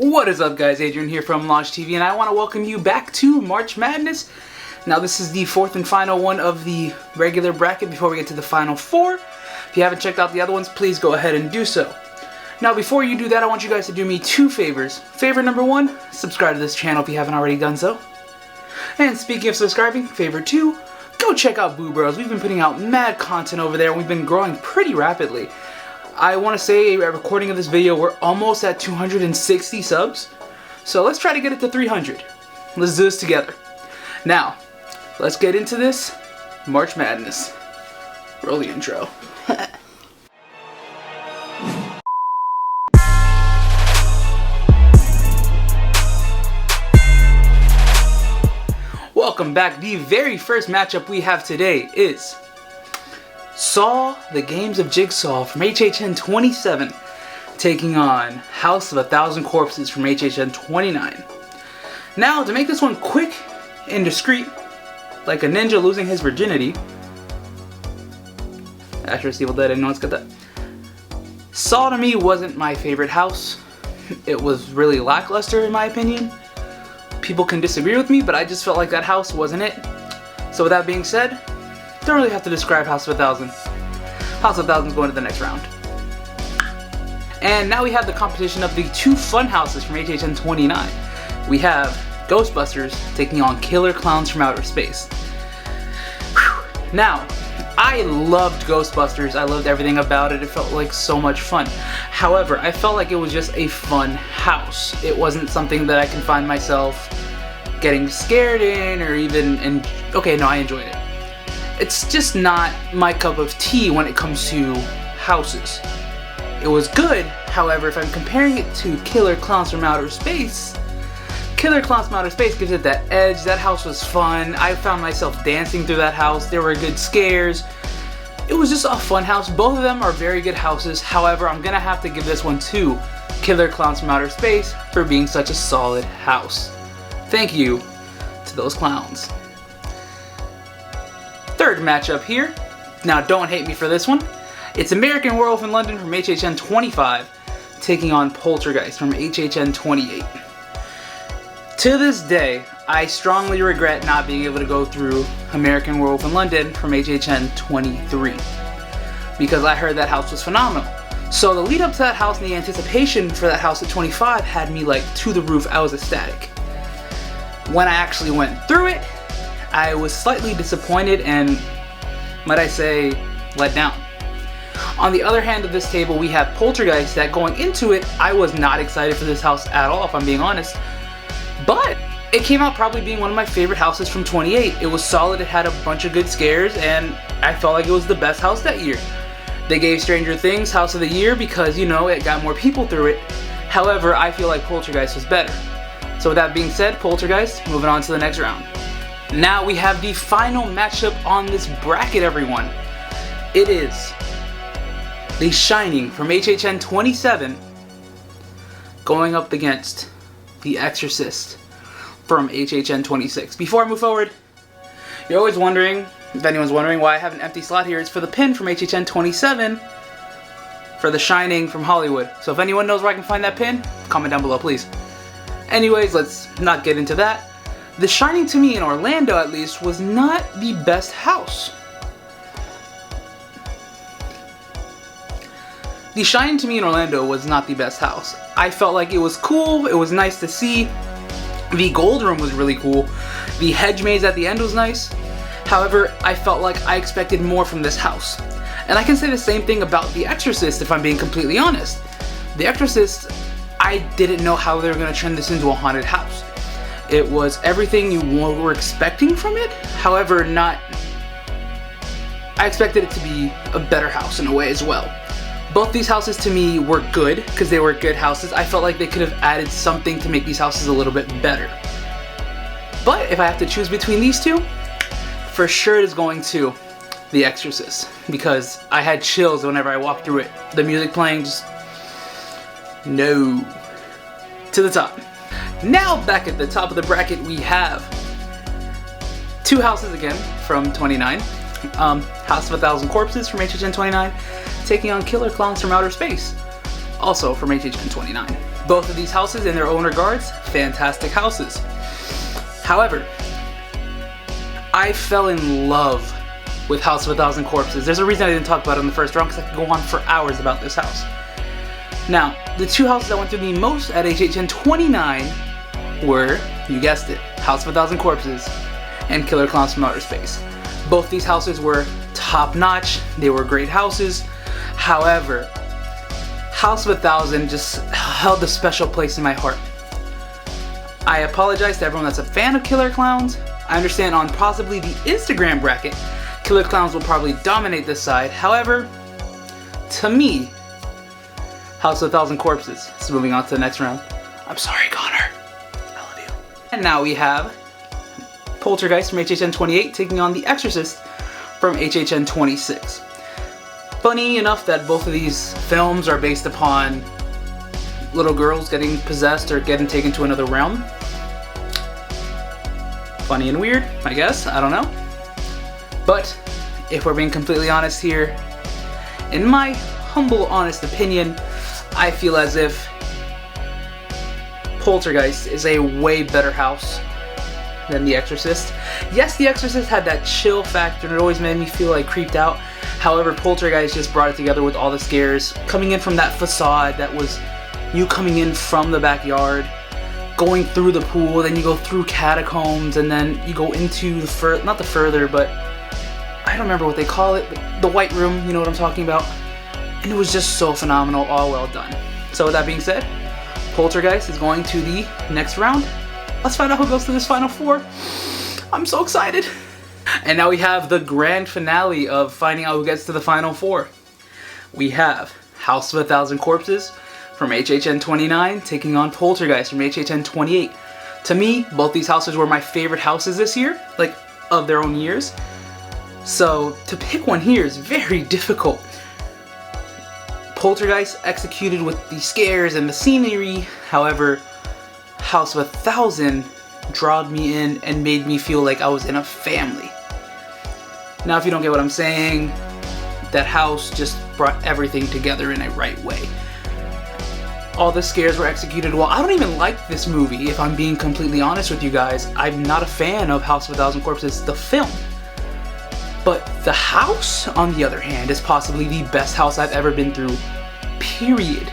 What is up, guys? Adrian here from Losh TV, and I want to welcome you back to March Madness. Now, this is the fourth and final one of the regular bracket before we get to the final four. If you haven't checked out the other ones, please go ahead and do so. Now, before you do that, I want you guys to do me two favors. Favor number one, subscribe to this channel if you haven't already done so. And speaking of subscribing, favor two, go check out Boo Bros. We've been putting out mad content over there, and we've been growing pretty rapidly. I want to say, at recording of this video, we're almost at 260 subs. So let's try to get it to 300. Let's do this together. Now, let's get into this March Madness. Roll the intro. Welcome back. The very first matchup we have today is Saw, the Games of Jigsaw from HHN 27, taking on House of a Thousand Corpses from HHN 29. Now, to make this one quick and discreet, like a ninja losing his virginity, Asher's Evil Dead, anyone's got that? Saw to me wasn't my favorite house. It was really lackluster in my opinion. People can disagree with me, but I just felt like that house wasn't it. So with that being said, don't really have to describe House of a Thousand. House of a Thousand is going to the next round. And now we have the competition of the two fun houses from HHN 29. We have Ghostbusters taking on Killer Klowns from Outer Space. Whew. Now, I loved Ghostbusters. I loved everything about it. It felt like so much fun. However, I felt like it was just a fun house. It wasn't something that I can find myself getting scared in or even, okay, no, I enjoyed it. It's just not my cup of tea when it comes to houses. It was good, however, if I'm comparing it to Killer Klowns from Outer Space, Killer Klowns from Outer Space gives it that edge. That house was fun. I found myself dancing through that house. There were good scares. It was just a fun house. Both of them are very good houses. However, I'm gonna have to give this one to Killer Klowns from Outer Space for being such a solid house. Thank you to those clowns. Third matchup here. Now, don't hate me for this one. It's American Werewolf in London from HHN 25 taking on Poltergeist from HHN 28. To this day, I strongly regret not being able to go through American Werewolf in London from HHN 23 because I heard that house was phenomenal. So the lead up to that house and the anticipation for that house at 25 had me like to the roof. I was ecstatic. When I actually went through it, I was slightly disappointed and, might I say, let down. On the other hand of this table, we have Poltergeist that going into it, I was not excited for this house at all, if I'm being honest. But it came out probably being one of my favorite houses from 28. It was solid, it had a bunch of good scares, and I felt like it was the best house that year. They gave Stranger Things House of the Year because, you know, it got more people through it. However, I feel like Poltergeist was better. So with that being said, Poltergeist, moving on to the next round. Now we have the final matchup on this bracket, everyone. It is The Shining from HHN 27 going up against The Exorcist from HHN 26. Before I move forward, you're always wondering, if anyone's wondering, why I have an empty slot here. It's for the pin from HHN 27 for The Shining from Hollywood. So if anyone knows where I can find that pin, comment down below, please. Anyways, let's not get into that. The Shining to me in Orlando, at least, was not the best house. The Shining to me in Orlando was not the best house. I felt like it was cool, it was nice to see. The gold room was really cool. The hedge maze at the end was nice. However, I felt like I expected more from this house. And I can say the same thing about The Exorcist if I'm being completely honest. The Exorcist, I didn't know how they were going to turn this into a haunted house. It was everything you were expecting from it, however, I expected it to be a better house in a way as well. Both these houses to me were good, because they were good houses. I felt like they could have added something to make these houses a little bit better. But if I have to choose between these two, for sure it is going to The Exorcist, because I had chills whenever I walked through it. The music playing just, no. To the top. Now back at the top of the bracket we have two houses again from 29. House of a Thousand Corpses from HHN 29 taking on Killer Klowns from Outer Space, also from HHN 29. Both of these houses, in their own regards, fantastic houses. However, I fell in love with House of a Thousand Corpses. There's a reason I didn't talk about it in the first round, because I could go on for hours about this house. Now, the two houses that went through the most at HHN 29 were, you guessed it, House of a Thousand Corpses and Killer Klowns from Outer Space. Both these houses were top-notch. They were great houses. However, House of a Thousand just held a special place in my heart. I apologize to everyone that's a fan of Killer Klowns. I understand on possibly the Instagram bracket, Killer Klowns will probably dominate this side. However, to me, House of a Thousand Corpses. So moving on to the next round. I'm sorry, Connor. I love you. And now we have Poltergeist from HHN 28 taking on the Exorcist from HHN 26. Funny enough that both of these films are based upon little girls getting possessed or getting taken to another realm. Funny and weird, I guess. I don't know. But if we're being completely honest here, in my humble, honest opinion, I feel as if Poltergeist is a way better house than The Exorcist. Yes, The Exorcist had that chill factor and it always made me feel like creeped out. However, Poltergeist just brought it together with all the scares. Coming in from that facade that was you coming in from the backyard, going through the pool, then you go through catacombs, and then you go into the not the further, but I don't remember what they call it, but the white room, you know what I'm talking about. And it was just so phenomenal, all well done. So with that being said, Poltergeist is going to the next round. Let's find out who goes to this final four. I'm so excited. And now we have the grand finale of finding out who gets to the final four. We have House of a Thousand Corpses from HHN 29 taking on Poltergeist from HHN 28. To me, both these houses were my favorite houses this year, like of their own years. So to pick one here is very difficult. Poltergeist executed with the scares and the scenery. However, House of a Thousand drawed me in and made me feel like I was in a family. Now, if you don't get what I'm saying, that house just brought everything together in a right way. All the scares were executed well. I don't even like this movie, if I'm being completely honest with you guys. I'm not a fan of House of a Thousand Corpses, the film. But the house, on the other hand, is possibly the best house I've ever been through, period.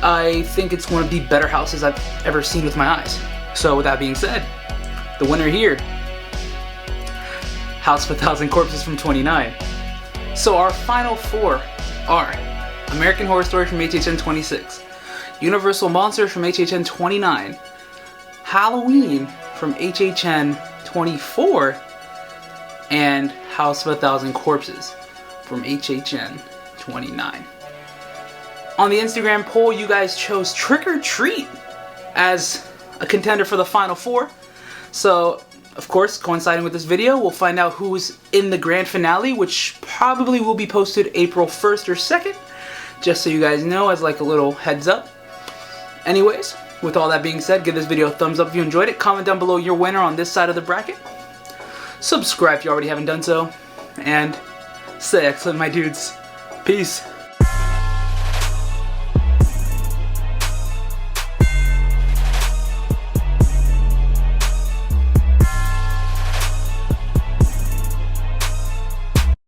I think it's one of the better houses I've ever seen with my eyes. So with that being said, the winner here, House of a Thousand Corpses from 29. So our final four are American Horror Story from HHN 26, Universal Monsters from HHN 29, Halloween from HHN 24, and House of a Thousand Corpses from HHN 29. On the Instagram poll, you guys chose Trick or Treat as a contender for the final four. So, of course, coinciding with this video, we'll find out who's in the grand finale, which probably will be posted April 1st or 2nd, just so you guys know, as like a little heads up. Anyways, with all that being said, give this video a thumbs up if you enjoyed it. Comment down below your winner on this side of the bracket. Subscribe if you already haven't done so. And stay excellent, my dudes. Peace.